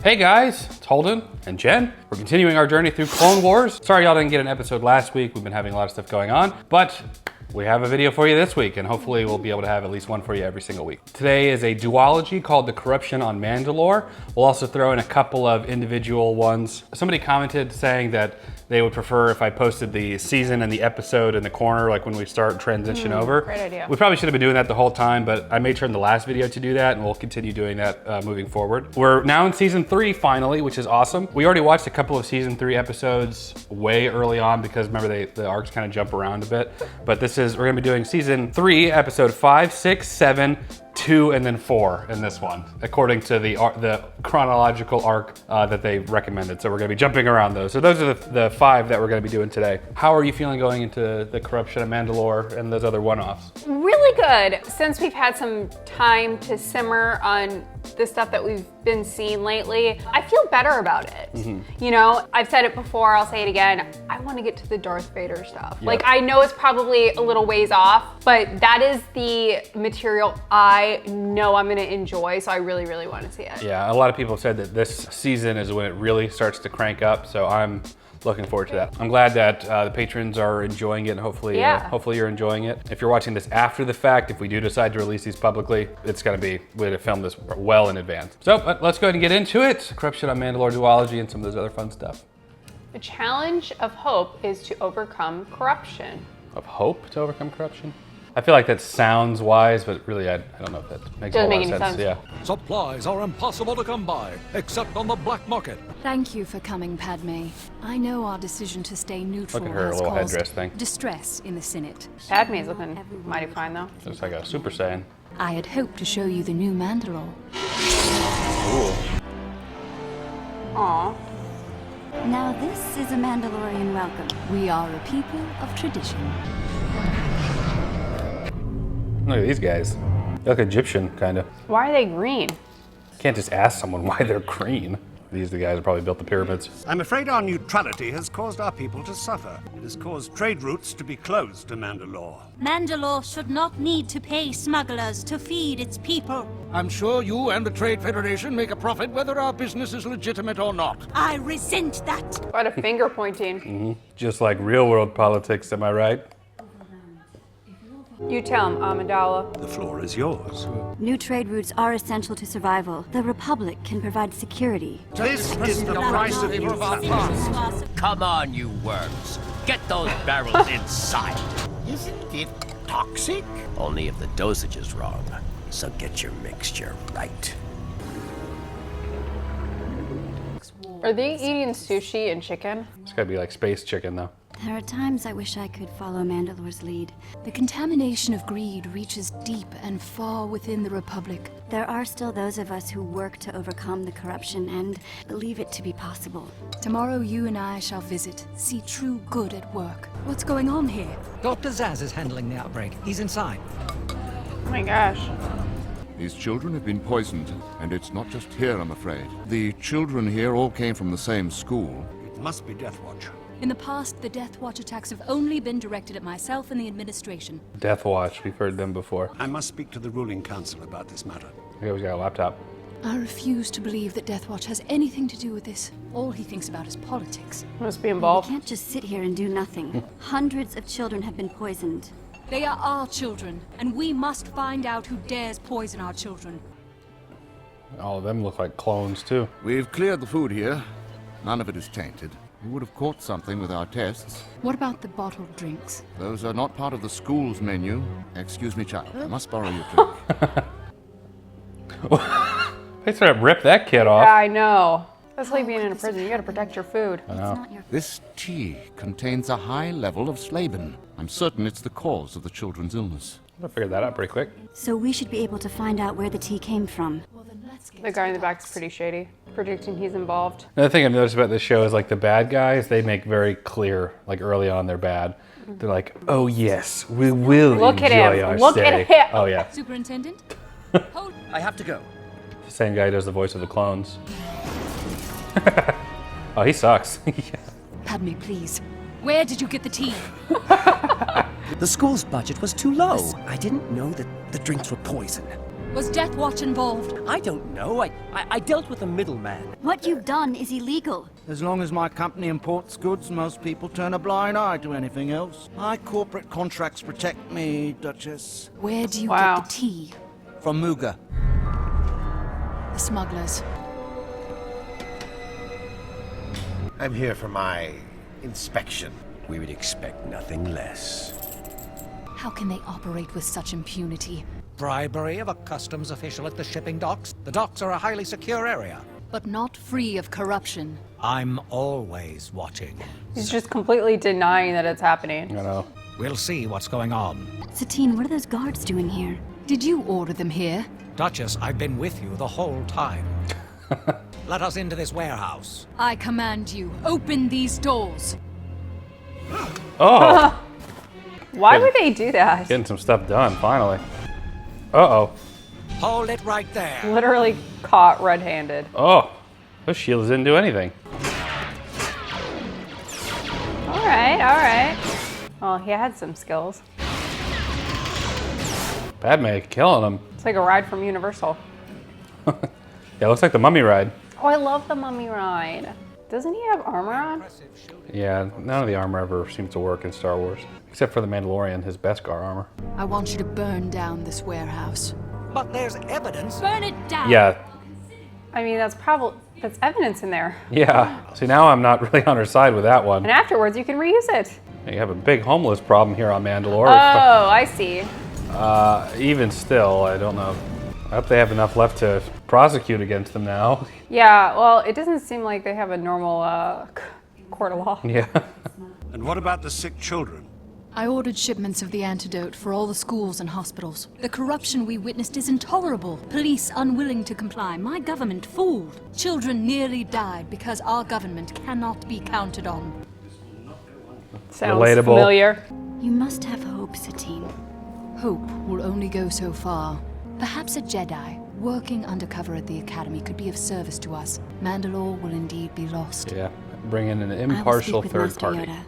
Hey guys, it's Holden and Jen. We're continuing our journey through Clone Wars. Sorry y'all didn't get an episode last week. We've been having a lot of stuff going on, but we have a video for you this week, and hopefully we'll be able to have at least one for you every single week. Today is a duology called The Corruption on Mandalore. We'll also throw in a couple of individual ones. Somebody commented saying that they would prefer if I posted the season and the episode in the corner, like when we start transition over. Great idea. We probably should have been doing that the whole time, but I made sure in the last video to do that, and we'll continue doing that moving forward. We're now in season 3 finally, which is awesome. We already watched a couple of season 3 episodes way early on because remember the arcs kind of jump around a bit. But we're gonna be doing season 3, episode 5, 6, 7, 2, and then 4 in this one, according to the chronological arc that they recommended. So we're gonna be jumping around those. So those are the 5 that we're gonna be doing today. How are you feeling going into the Corruption of Mandalore and those other one-offs? Really good. Since we've had some time to simmer on the stuff that we've been seeing lately, I feel better about it. You know, I've said it before, I'll say it again. I want to get to the Darth Vader stuff. Yep. Like, I know it's probably a little ways off, but that is the material I know I'm going to enjoy, so I really, really want to see it. Yeah, a lot of people have said that this season is when it really starts to crank up, so I'm looking forward to that. I'm glad that the patrons are enjoying it, and hopefully you're enjoying it. If you're watching this after the fact, if we do decide to release these publicly, it's gonna be, we're gonna film this well in advance. So let's go ahead and get into it. Corruption on Mandalore duology and some of those other fun stuff. The challenge of hope is to overcome corruption. Of hope to overcome corruption? I feel like that sounds wise, but really I don't know if that makes a whole lot of sense. Yeah. Supplies are impossible to come by, except on the black market. Thank you for coming, Padme. I know our decision to stay neutral Look at her has little caused headdress thing. distress in the Senate. Padme's looking mighty fine though. Looks like a Super Saiyan. I had hoped to show you the new Mandalore. Ooh. Aw. Now this is a Mandalorian welcome. We are a people of tradition. Look at these guys. They look Egyptian, kind of. Why are they green? Can't just ask someone why they're green. These are the guys that probably built the pyramids. I'm afraid our neutrality has caused our people to suffer. It has caused trade routes to be closed to Mandalore. Mandalore should not need to pay smugglers to feed its people. I'm sure you and the Trade Federation make a profit whether our business is legitimate or not. I resent that. What a finger pointing. Just like real world politics, am I right? You tell him, Amidala. The floor is yours. New trade routes are essential to survival. The Republic can provide security. This is the price of neutrality. Come on, you worms. Get those barrels inside. Isn't it toxic? Only if the dosage is wrong. So get your mixture right. Are they eating sushi and chicken? It's gotta be like space chicken, though. There are times I wish I could follow Mandalore's lead. The contamination of greed reaches deep and far within the Republic. There are still those of us who work to overcome the corruption and believe it to be possible. Tomorrow you and I shall visit, see true good at work. What's going on here? Dr. Zaz is handling the outbreak. He's inside. Oh my gosh. These children have been poisoned, and it's not just here, I'm afraid. The children here all came from the same school. It must be Death Watch. In the past, the Death Watch attacks have only been directed at myself and the administration. Death Watch, we've heard them before. I must speak to the ruling council about this matter. He always got a laptop. I refuse to believe that Death Watch has anything to do with this. All he thinks about is politics. Must be We involved. can't just sit here and do nothing. Hundreds of children have been poisoned. They are our children, and we must find out who dares poison our children. All of them look like clones, too. We've cleared the food here. None of it is tainted. We would have caught something with our tests. What about the bottled drinks? Those are not part of the school's menu. Excuse me, child. I must borrow your drink. They sort of ripped that kid off. Yeah, I know. That's like being in a prison. You gotta protect your food. I know. Not your This tea contains a high level of slabin. I'm certain it's the cause of the children's illness. I figured that out pretty quick. So we should be able to find out where the tea came from. Well, then let's get The guy in the back is pretty shady, predicting he's involved. Another thing I've noticed about this show is like the bad guys, they make very clear, like early on they're bad. They're like, oh yes, we will Look at enjoy him. our Look stay. at him. Oh yeah. Superintendent? Hold. I have to go. The same guy who does the voice of the clones. Oh, he sucks. Yeah. Padme, please. Where did you get the tea? The school's budget was too low. I didn't know that the drinks were poison. Was Death Watch involved? I don't know. I dealt with a middleman. What you've done is illegal. As long as my company imports goods, most people turn a blind eye to anything else. My corporate contracts protect me, Duchess. Where do you get the tea? From Muga. The smugglers. I'm here for my inspection. We would expect nothing less. How can they operate with such impunity? Bribery of a customs official at the shipping docks. The docks are a highly secure area. But not free of corruption. I'm always watching. He's just completely denying that it's happening. I know. We'll see what's going on. Satine, what are those guards doing here? Did you order them here? Duchess, I've been with you the whole time. Let us into this warehouse. I command you, open these doors. Oh! Why would they do that? Getting some stuff done, finally. Uh-oh. Hold it right there. Literally caught red-handed. Oh, those shields didn't do anything. All right. Well, he had some skills. Padme killing him. It's like a ride from Universal. Yeah, it looks like the mummy ride. Oh, I love the mummy ride. Doesn't he have armor on? Yeah, none of the armor ever seems to work in Star Wars. Except for the Mandalorian, his Beskar armor. I want you to burn down this warehouse. But there's evidence. Burn it down! Yeah. I mean, that's evidence in there. Yeah. See, now I'm not really on her side with that one. And afterwards, you can reuse it. You have a big homeless problem here on Mandalore. Oh, I see. Even still, I don't know. I hope they have enough left to prosecute against them now. Yeah, well, it doesn't seem like they have a normal court of law. Yeah. And what about the sick children? I ordered shipments of the antidote for all the schools and hospitals. The corruption we witnessed is intolerable. Police unwilling to comply. My government fooled. Children nearly died because our government cannot be counted on. Sounds relatable. Familiar. You must have hope, Satine. Hope will only go so far. Perhaps a Jedi, working undercover at the Academy, could be of service to us. Mandalore will indeed be lost. Yeah. Bring in an impartial third party. Yoda.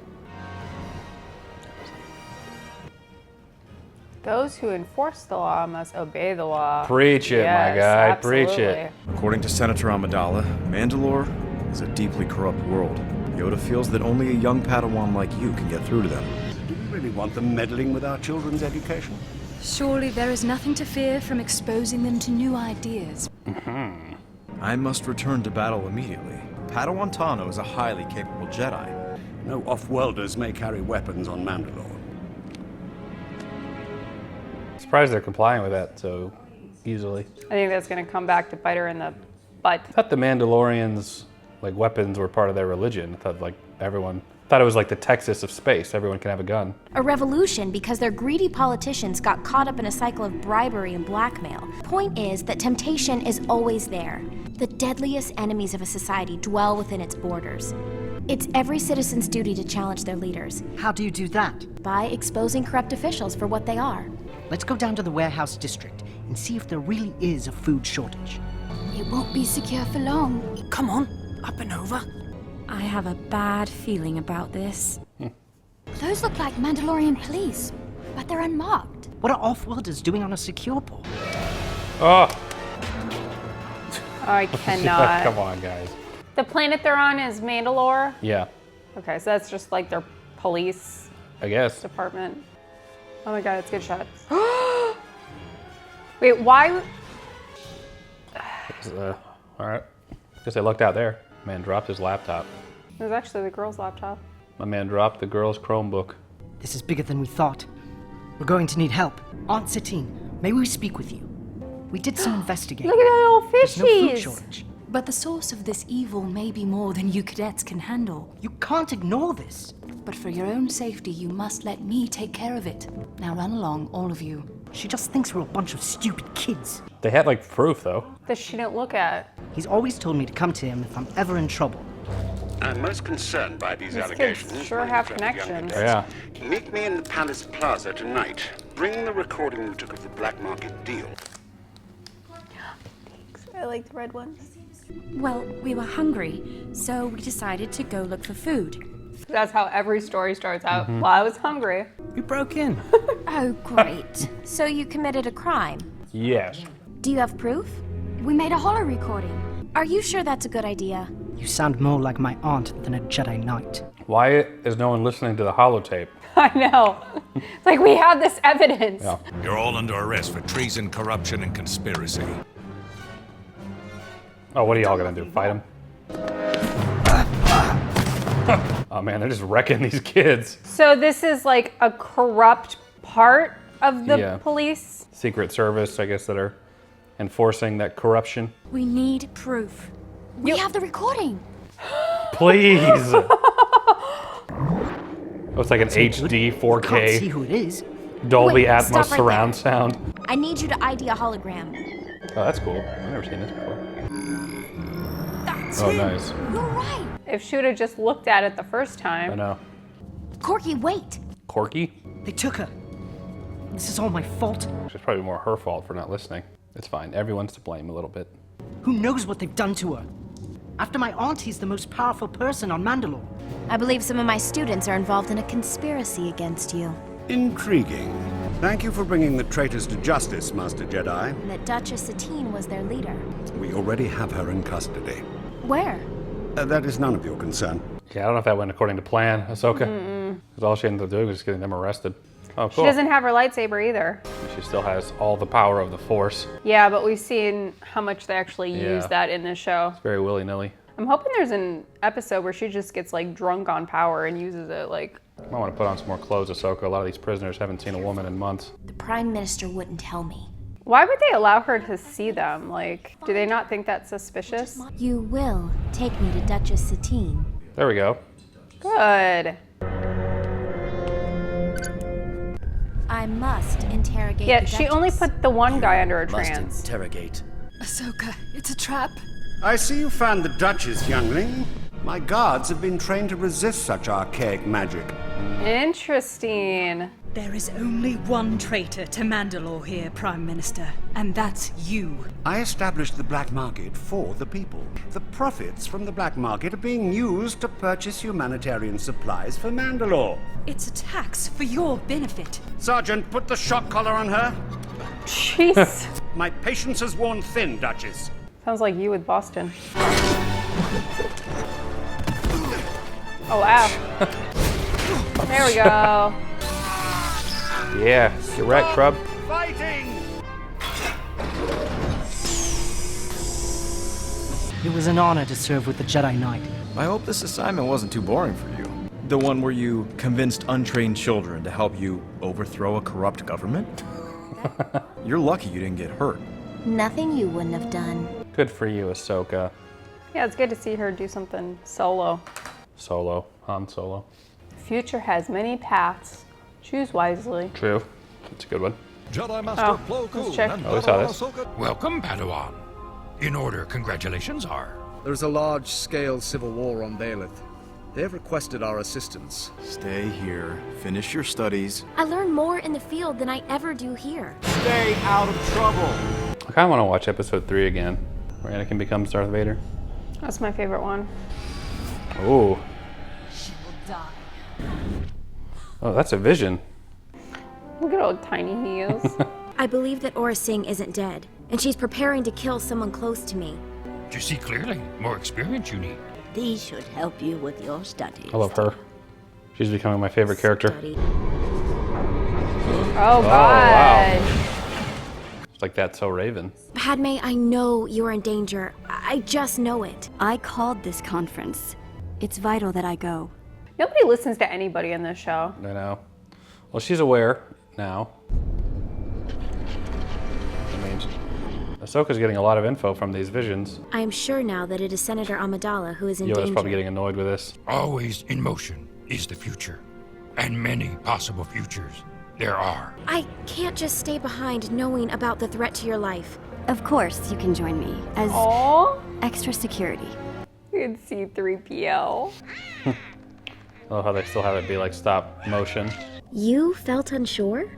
Those who enforce the law must obey the law. Preach it, my guy. Absolutely. Preach it. According to Senator Amidala, Mandalore is a deeply corrupt world. Yoda feels that only a young Padawan like you can get through to them. Do we really want them meddling with our children's education? Surely there is nothing to fear from exposing them to new ideas. I must return to battle immediately. Padawan Tano is a highly capable Jedi. No off-worlders may carry weapons on Mandalore. Surprised they're complying with that so easily. I think that's going to come back to bite her in the butt. I thought the Mandalorians, like, weapons were part of their religion. I thought, like, thought it was like the Texas of space. Everyone can have a gun. A revolution because their greedy politicians got caught up in a cycle of bribery and blackmail. Point is that temptation is always there. The deadliest enemies of a society dwell within its borders. It's every citizen's duty to challenge their leaders. How do you do that? By exposing corrupt officials for what they are. Let's go down to the warehouse district and see if there really is a food shortage. It won't be secure for long. Come on, up and over. I have a bad feeling about this. Those look like Mandalorian police, but they're unmarked. What are off-worlders doing on a secure port? Oh. I cannot. Come on, guys. The planet they're on is Mandalore? Yeah. Okay, so that's just like their police I guess. department. Oh my god, it's a good shot. Wait, why? All right. Guess I lucked out there. Man dropped his laptop. It was actually the girl's laptop. My man dropped the girl's Chromebook. This is bigger than we thought. We're going to need help. Aunt Satine, may we speak with you? We did some investigating. Look at the little fishies! There's no food shortage. But the source of this evil may be more than you cadets can handle. You can't ignore this. But for your own safety, you must let me take care of it. Now run along, all of you. She just thinks we're a bunch of stupid kids. They had, like, proof, though. That she didn't look at. He's always told me to come to him if I'm ever in trouble. I'm most concerned by these These allegations. kids sure have connections. Yeah. Meet me in the Palace Plaza tonight. Bring the recording you took of the black market deal. I like the red ones. Well, we were hungry, so we decided to go look for food. That's how every story starts out. Well, I was hungry. You broke in. Oh, great. So you committed a crime? Yes. Do you have proof? We made a holo recording. Are you sure that's a good idea? You sound more like my aunt than a Jedi Knight. Why is no one listening to the holotape? I know. It's like we have this evidence. Yeah. You're all under arrest for treason, corruption, and conspiracy. Oh, what are y'all gonna do? Fight him? Oh man, they're just wrecking these kids. So this is like a corrupt part of the police? Secret Service, I guess, that are enforcing that corruption. We need proof. We have the recording. Please. Oh, it's like an HD 4K. Can't see who it is. Dolby Wait, Atmos stop right surround there. sound. I need you to ID a hologram. Oh, that's cool. I've never seen this before. That's Oh, him. nice. You're right. If she would have just looked at it the first time. I know. Corky, wait. Corky? They took her. This is all my fault. It's probably more her fault for not listening. It's fine. Everyone's to blame a little bit. Who knows what they've done to her? After my aunt, he's the most powerful person on Mandalore. I believe some of my students are involved in a conspiracy against you. Intriguing. Thank you for bringing the traitors to justice, Master Jedi. And that Duchess Satine was their leader. We already have her in custody. Where? That is none of your concern. Yeah, I don't know if that went according to plan, Ahsoka. Because all she ended up doing was getting them arrested. Oh, She cool. doesn't have her lightsaber either. She still has all the power of the Force. Yeah, but we've seen how much they actually use Yeah. that in this show. It's very willy-nilly. I'm hoping there's an episode where she just gets like drunk on power and uses it like... I might want to put on some more clothes, Ahsoka. A lot of these prisoners haven't seen a woman in months. The Prime Minister wouldn't tell me. Why would they allow her to see them? Like, do they not think that's suspicious? You will take me to Duchess Satine. There we go. Good. I must interrogate Yeah, the she only Duchess. put the one guy under a Must trance. interrogate. Ahsoka, it's a trap. I see you found the Duchess, youngling. My guards have been trained to resist such archaic magic. Interesting. There is only one traitor to Mandalore here, Prime Minister, and that's you. I established the black market for the people. The profits from the black market are being used to purchase humanitarian supplies for Mandalore. It's a tax for your benefit. Sergeant, put the shock collar on her. Jeez. My patience has worn thin, Duchess. Sounds like you with Boston. Oh, wow. There we go. Yeah, get wrecked, Trub. Fighting! It was an honor to serve with the Jedi Knight. I hope this assignment wasn't too boring for you. The one where you convinced untrained children to help you overthrow a corrupt government? You're lucky you didn't get hurt. Nothing you wouldn't have done. Good for you, Ahsoka. Yeah, it's good to see her do something solo. Solo. Han Solo. Future has many paths. Choose wisely. True. That's a good one. Jedi Master Oh, Plo let's Koon check. and Oh, we saw Padawan this. Ahsoka. Welcome, Padawan. In order, congratulations are. There's a large-scale civil war on Baelith. They have requested our assistance. Stay here, finish your studies. I learn more in the field than I ever do here. Stay out of trouble. I kind of want to watch episode 3 again, where Anakin becomes Darth Vader. That's my favorite one. Ooh. Oh, that's a vision. Look at how tiny he is. I believe that Aura Singh isn't dead, and she's preparing to kill someone close to me. You see clearly. More experience you need. These should help you with your studies. I love her. She's becoming my favorite character. Oh, God. Wow. It's like That's So Raven. Padme, I know you're in danger. I just know it. I called this conference. It's vital that I go. Nobody listens to anybody in this show. I know. Well, she's aware now. I mean, Ahsoka's getting a lot of info from these visions. I am sure now that it is Senator Amidala who is in Yoda's danger. probably getting annoyed with this. Always in motion is the future. And many possible futures there are. I can't just stay behind knowing about the threat to your life. Of course, you can join me as Aww. extra security. Good C-3PO. I love how they still have it be like stop motion. You felt unsure?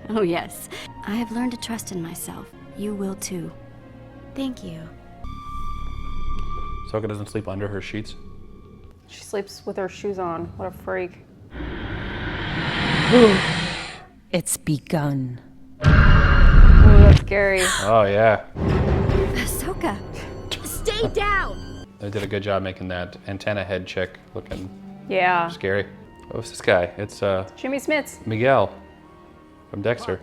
Oh, yes. I have learned to trust in myself. You will too. Thank you. Ahsoka doesn't sleep under her sheets. She sleeps with her shoes on. What a freak. It's begun. Ugh. so scary. Oh, yeah. Ahsoka. Stay down! They did a good job making that antenna head chick looking Yeah. scary. What's this guy? It's Jimmy Smits. Miguel from Dexter.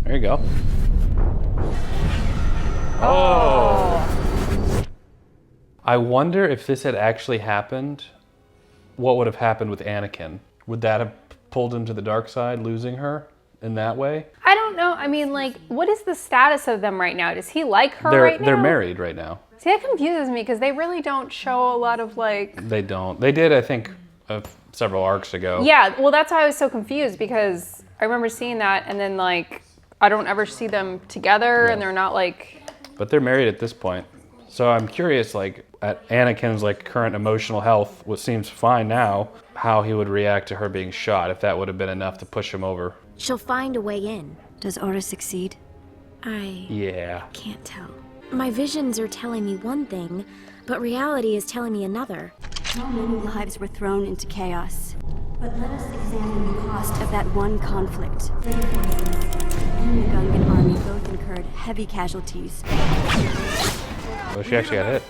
There you go. Oh! I wonder if this had actually happened, what would have happened with Anakin? Would that have pulled him to the dark side, losing her in that way? I don't know. I mean, like, what is the status of them right now? Does he like her right now? They're married right now. See, that confuses me because they really don't show a lot of like... They don't. They did, I think, several arcs ago. Yeah, well, that's why I was so confused because I remember seeing that and then like, I don't ever see them together and they're not like... But they're married at this point. So I'm curious, like, at Anakin's like current emotional health, what seems fine now, how he would react to her being shot, if that would have been enough to push him over. She'll find a way in. Does Aura succeed? Yeah. Can't tell. My visions are telling me one thing, but reality is telling me another. How many lives were thrown into chaos? But let us examine the cost of that one conflict. The Gungan army both incurred heavy casualties. Oh, she actually got hit.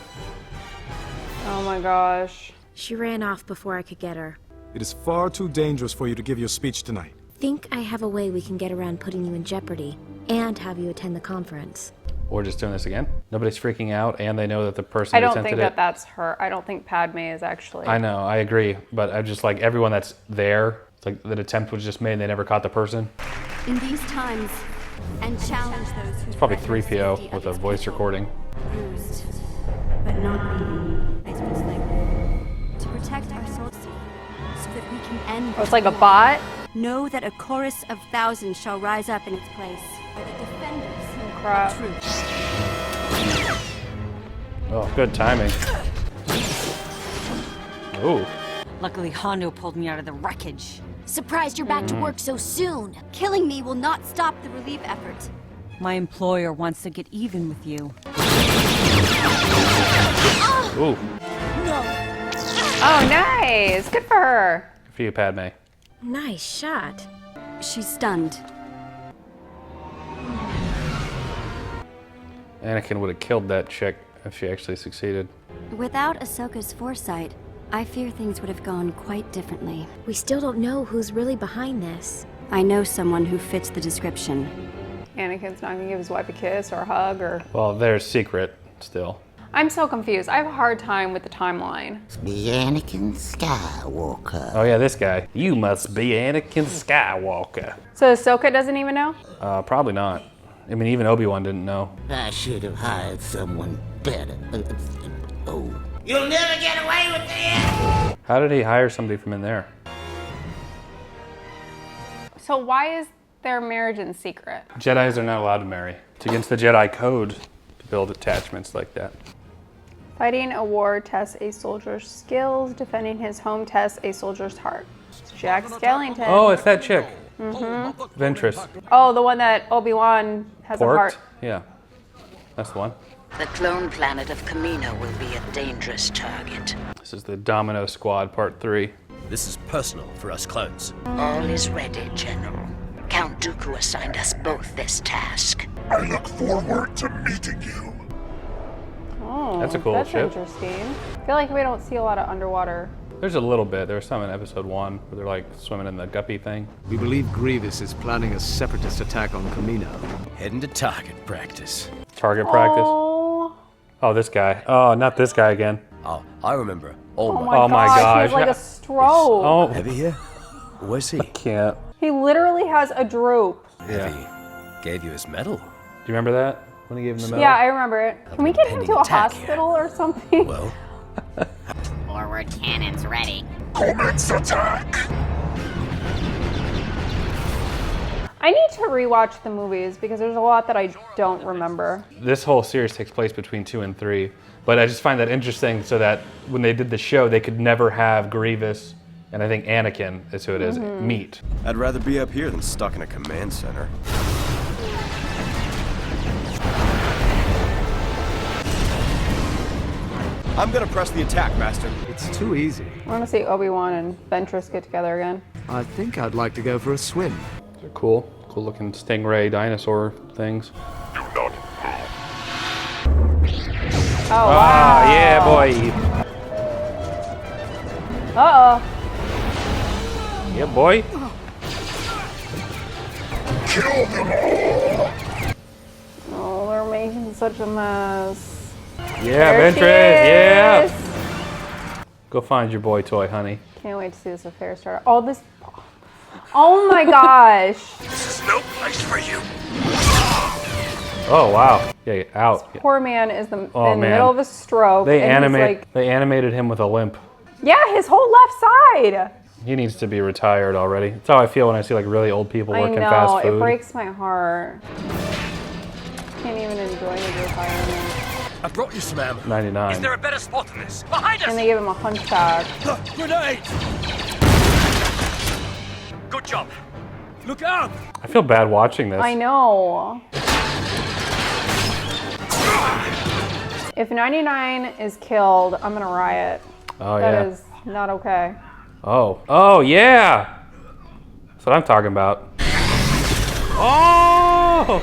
Oh my gosh. She ran off before I could get her. It is far too dangerous for you to give your speech tonight. Think I have a way we can get around putting you in jeopardy and have you attend the conference. Or just doing this again. Nobody's freaking out, and they know that the person I don't attempted think that that's her. I don't think Padme is actually. I know, I agree, but I'm just like, everyone that's there, it's like that attempt was just made and they never caught the person. In these times, and challenge those who... It's probably 3PO with a voice recording. Bruised, but not beaten. To protect our souls, so that we can end... Oh, it's like a bot? Know that a chorus of thousands shall rise up in its place. By the defenders of truth. Oh, good timing. Ooh. Luckily, Hondo pulled me out of the wreckage. Surprised you're back to work so soon. Killing me will not stop the relief effort. My employer wants to get even with you. Ooh. No. Oh, nice. Good for her. Good for you, Padme. Nice shot. She's stunned. Anakin would have killed that chick if she actually succeeded. Without Ahsoka's foresight, I fear things would have gone quite differently. We still don't know who's really behind this. I know someone who fits the description. Anakin's not gonna give his wife a kiss or a hug or... Well, they're secret still. I'm so confused. I have a hard time with the timeline. Be Anakin Skywalker. Oh yeah, this guy. You must be Anakin Skywalker. So Ahsoka doesn't even know? Probably not. I mean, even Obi-Wan didn't know. I should have hired someone better. Oh. You'll never get away with this! How did he hire somebody from in there? So why is their marriage in secret? Jedis are not allowed to marry. It's against the Jedi code to build attachments like that. Fighting a war tests a soldier's skills. Defending his home tests a soldier's heart. It's Jack Skellington. Oh, it's that chick. Mm-hmm. Ventress. Oh, the one that Obi-Wan has a heart. Yeah, that's the one. The clone planet of Kamino will be a dangerous target. This is the Domino Squad Part 3. This is personal for us clones. All is ready, General. Count Dooku assigned us both this task. I look forward to meeting you. Oh, That's a cool that's ship. interesting. I feel like we don't see a lot of underwater. There's a little bit. There's some in Episode 1 where they're like swimming in the guppy thing. We believe Grievous is planning a separatist attack on Kamino. Heading to target practice. Target practice? Oh, this guy. Oh, not this guy again. Oh, I remember. Oh my gosh, he has like a stroke. Oh. Heavy here? Where's he? Can't. He literally has a droop. Heavy gave you his medal. Do you remember that? When he gave him the medal? Yeah, I remember it. Can we get him to a hospital or something? Well. Forward cannons ready. Commence attack! I need to rewatch the movies because there's a lot that I don't remember. This whole series takes place between 2 and 3, but I just find that interesting so that when they did the show, they could never have Grievous, and I think Anakin is who it is, meet. I'd rather be up here than stuck in a command center. I'm gonna press the attack, Master. It's too easy. I want to see Obi-Wan and Ventress get together again. I think I'd like to go for a swim. They're cool cool looking stingray dinosaur things. Oh, wow. Yeah, boy. Uh-oh. Yeah, boy. Kill them all! Oh, they're making such a mess. Yeah, There Ventress, she yeah. is. Go find your boy toy, honey. Can't wait to see this affair start. Oh, this. Oh my gosh. This is no place for you. Oh wow. Yeah, out. Poor man is in Oh, the man. middle of a stroke. They and he's like, they animated him with a limp. yeah, his whole left side. He needs to be retired already. That's how I feel when I see like really old people I working know, fast food. it breaks my heart. Can't even enjoy his retirement. I brought you some ammo. 99. Is there a better spot than this? Behind us! And they give him a hunchback. Grenade! Good job. Look out! I feel bad watching this. I know. If 99 is killed, I'm gonna riot. Oh, That yeah. is not okay. Oh. Oh yeah. That's what I'm talking about. Oh!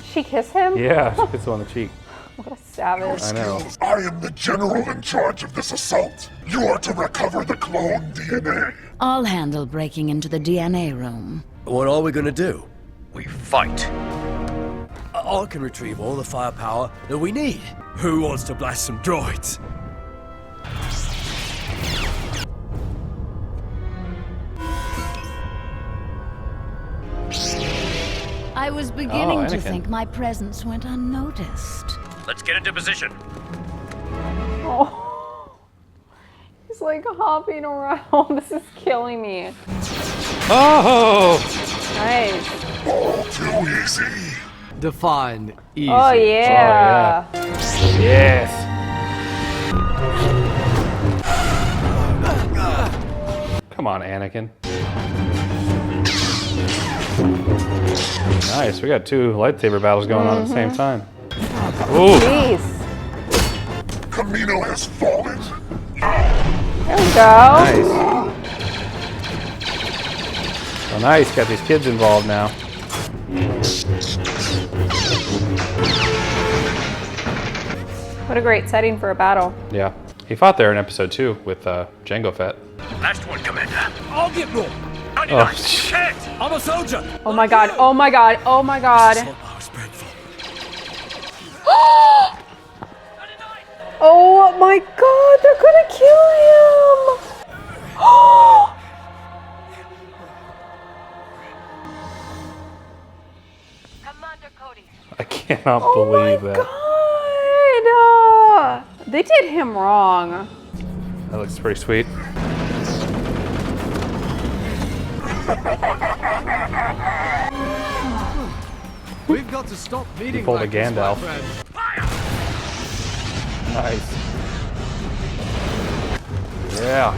She kiss him? Yeah, she gets him on the cheek. What a savage. I know. I am the general in charge of this assault. You are to recover the clone DNA. I'll handle breaking into the DNA room. What are we gonna do? We fight. I can retrieve all the firepower that we need. Who wants to blast some droids? I was beginning to Anakin. think my presence went unnoticed. Let's get into position. Oh. He's like hopping around. This is killing me. Oh! Nice. All too easy. Defined easy. Oh yeah. Yes. Come on, Anakin. Nice. We got two lightsaber battles going on at the same time. Ooh. Jeez. Camino has fallen. There we go. Nice. So nice. Got these kids involved now. What a great setting for a battle. Yeah. He fought there in episode 2 with Jango Fett. Last one, Commander. I'll get more. Oh, I'm a soldier. Oh my god. Oh my god. Oh my god. Oh my god. They're gonna kill him. I cannot believe that. God. They did him wrong. That looks pretty sweet. We've got to stop meeting He pulled like a this, my Gandalf. friend. Nice. Yeah.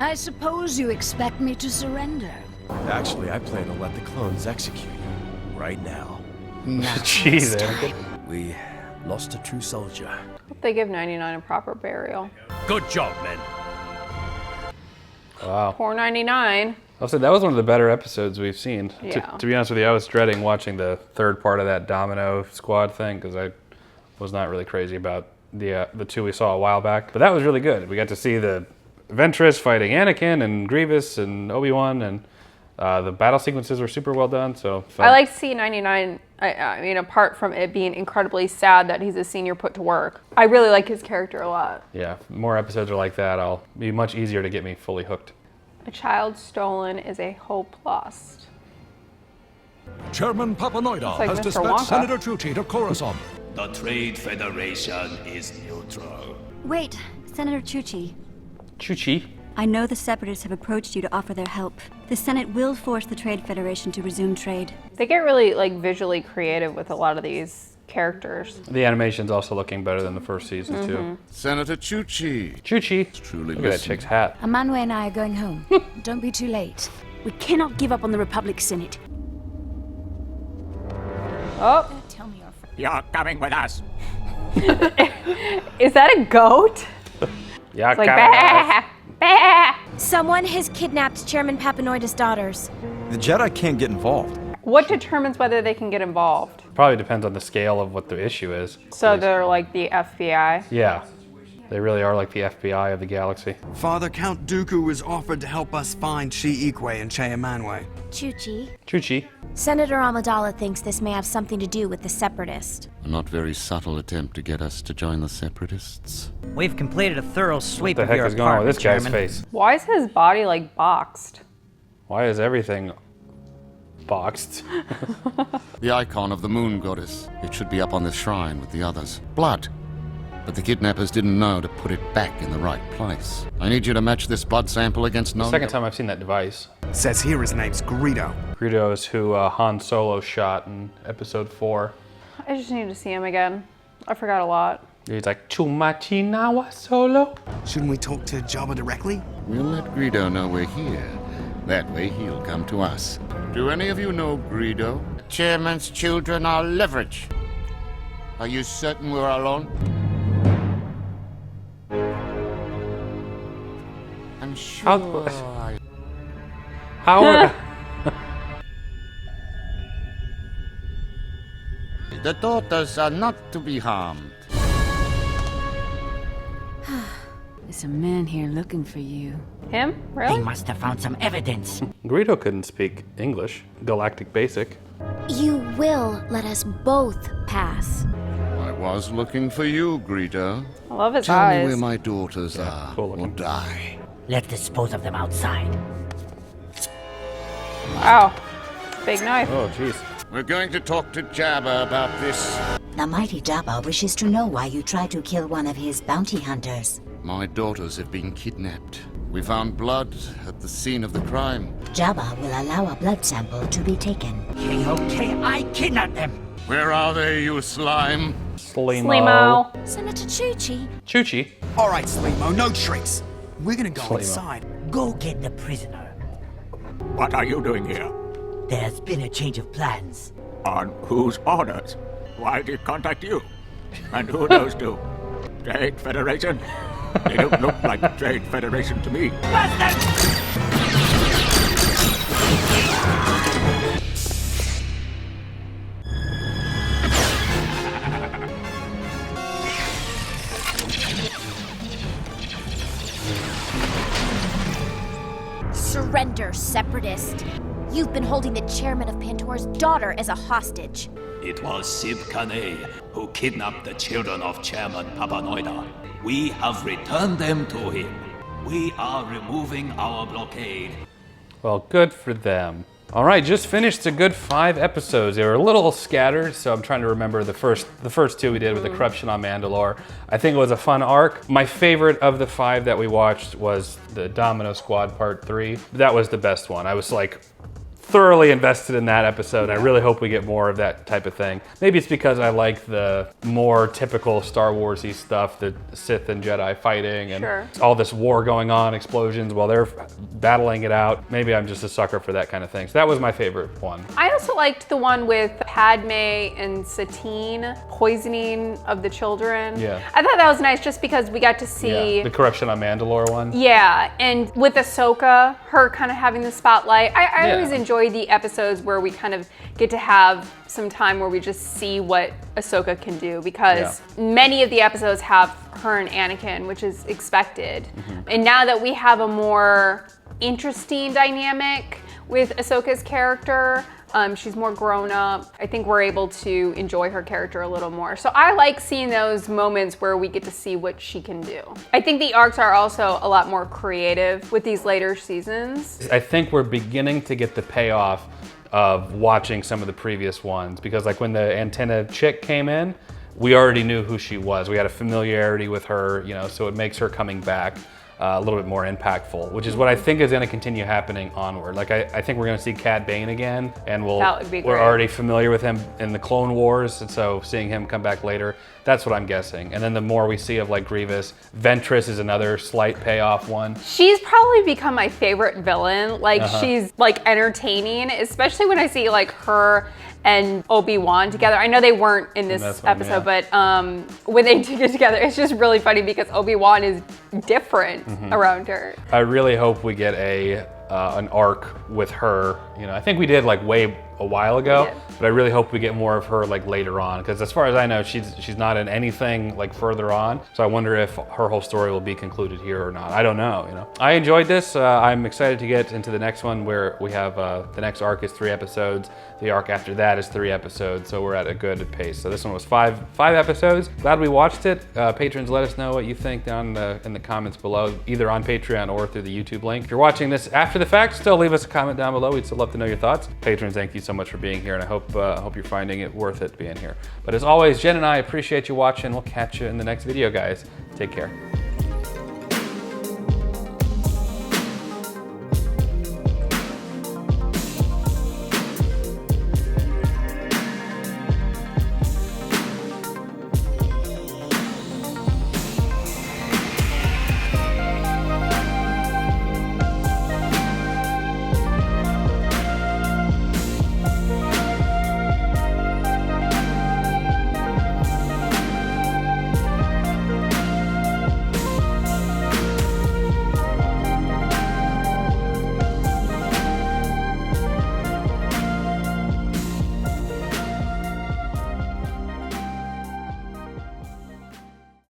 I suppose you expect me to surrender. Actually, I plan to let the clones execute you right now. Jeez, Anakin. We lost a true soldier. Hope they give 99 a proper burial. Good job, men. Wow. Poor 99. I'll say that was one of the better episodes we've seen. Yeah. To be honest with you, I was dreading watching the third part of that Domino Squad thing because I was not really crazy about the two we saw a while back. But that was really good. We got to see the Ventress fighting Anakin and Grievous and Obi-Wan, and the battle sequences were super well done. So I like to see 99. I mean, apart from it being incredibly sad that he's a senior put to work, I really like his character a lot. Yeah, more episodes are like that. I'll be much easier to get me fully hooked. A child stolen is a hope lost. Chairman Papanoida Looks like has Mr. dispatched Wonka. Senator Chuchi to Coruscant. The Trade Federation is neutral. Wait, Senator Chuchi. Chuchi? I know the Separatists have approached you to offer their help. The Senate will force the Trade Federation to resume trade. They get really like visually creative with a lot of these characters. The animation's also looking better than the first season too. Senator Chuchi. Chuchi. Truly Look at that chick's hat. Amanwe and I are going home. Don't be too late. We cannot give up on the Republic Senate. Oh. You're coming with us. Is that a goat? Yeah, It's like, bah, bah. Someone has kidnapped Chairman Papanoida's daughters. The Jedi can't get involved. What determines whether they can get involved? Probably depends on the scale of what the issue is. So they're like the FBI? Yeah. They really are like the FBI of the galaxy. Father Count Dooku was offered to help us find Chi-Ikwe and Cheyamanwe. Chuchi. Chuchi. Senator Amidala thinks this may have something to do with the Separatist. A not very subtle attempt to get us to join the Separatists. We've completed a thorough sweep What of the heck your is going on with apartment, this guy's Chairman. face? Why is his body like boxed? Why is everything boxed? The icon of the moon goddess. It should be up on the shrine with the others. Blood. But the kidnappers didn't know to put it back in the right place. I need you to match this blood sample against no. Second time I've seen that device. Says here his name's Greedo. Greedo is who Han Solo shot in episode 4. I just need to see him again. I forgot a lot. He's like, Chumachinawa Solo? Shouldn't we talk to Jabba directly? We'll let Greedo know we're here. That way he'll come to us. Do any of you know Greedo? The chairman's children are leverage. Are you certain we're alone? I'm sure. How? The daughters are not to be harmed. There's a man here looking for you. Him? Really? He must have found some evidence. Greedo couldn't speak English. Galactic Basic. You will let us both pass. I was looking for you, Greedo. I love his Tell eyes. me where my daughters are, or die. Let's dispose of them outside. Wow. Big knife. Oh, jeez. We're going to talk to Jabba about this. The mighty Jabba wishes to know why you tried to kill one of his bounty hunters. My daughters have been kidnapped. We found blood at the scene of the crime. Jabba will allow a blood sample to be taken. Okay, I kidnapped them. Where are they, you slime? Slimo. Senator Chuchi. Chuchi. All right, Slimo, no tricks. We're gonna go Slimo. inside. Go get the prisoner. What are you doing here? There's been a change of plans. On whose orders? Why did he contact you? And who those two? Trade Federation? They don't look like Trade Federation to me. Surrender, Separatist. You've been holding the chairman of Pantor's daughter as a hostage. It was Sib Kane who kidnapped the children of Chairman Papanoida. We have returned them to him. We are removing our blockade. Well, good for them. All right, just finished a good 5 episodes. They were a little scattered, so I'm trying to remember the first 2 we did with the corruption on Mandalore. I think it was a fun arc. My favorite of the 5 that we watched was the Domino Squad Part 3. That was the best one. I was like thoroughly invested in that episode. I really hope we get more of that type of thing. Maybe it's because I like the more typical Star Wars-y stuff, the Sith and Jedi fighting and all this war going on, explosions while they're battling it out. Maybe I'm just a sucker for that kind of thing. So that was my favorite one. I also liked the one with Padme and Satine poisoning of the children. Yeah. I thought that was nice just because we got to see... Yeah. The corruption on Mandalore one. Yeah, and with Ahsoka, her kind of having the spotlight. I always enjoy the episodes where we kind of get to have some time where we just see what Ahsoka can do, because many of the episodes have her and Anakin, which is expected. And now that we have a more interesting dynamic with Ahsoka's character, she's more grown up, I think we're able to enjoy her character a little more. So I like seeing those moments where we get to see what she can do. I think the arcs are also a lot more creative with these later seasons. I think we're beginning to get the payoff of watching some of the previous ones, because like when the antenna chick came in, we already knew who she was. We had a familiarity with her, you know, so it makes her coming back a little bit more impactful, which is what I think is going to continue happening onward. Like I think we're going to see Cad Bane again, and That would be we're great. already familiar with him in the Clone Wars, and so seeing him come back later, that's what I'm guessing. And then the more we see of like Grievous, Ventress is another slight payoff one. She's probably become my favorite villain. Like she's like entertaining, especially when I see like her and Obi-Wan together. I know they weren't in this episode, but when they do get together, it's just really funny because Obi-Wan is different around her. I really hope we get an arc with her. You know, I think we did like a while ago, but I really hope we get more of her like later on, because as far as I know, she's not in anything like further on. So I wonder if her whole story will be concluded here or not. I don't know, you know. I enjoyed this. I'm excited to get into the next one, where we have the next arc is 3 episodes. The arc after that is 3 episodes. So we're at a good pace. So this one was five episodes. Glad we watched it. Patrons, let us know what you think down in the comments below, either on Patreon or through the YouTube link. If you're watching this after the fact, still leave us a comment down below. We'd still love to know your thoughts. Patrons, thank you so much for being here, and I hope you're finding it worth it being here. But as always, Jen and I appreciate you watching. We'll catch you in the next video, guys. Take care.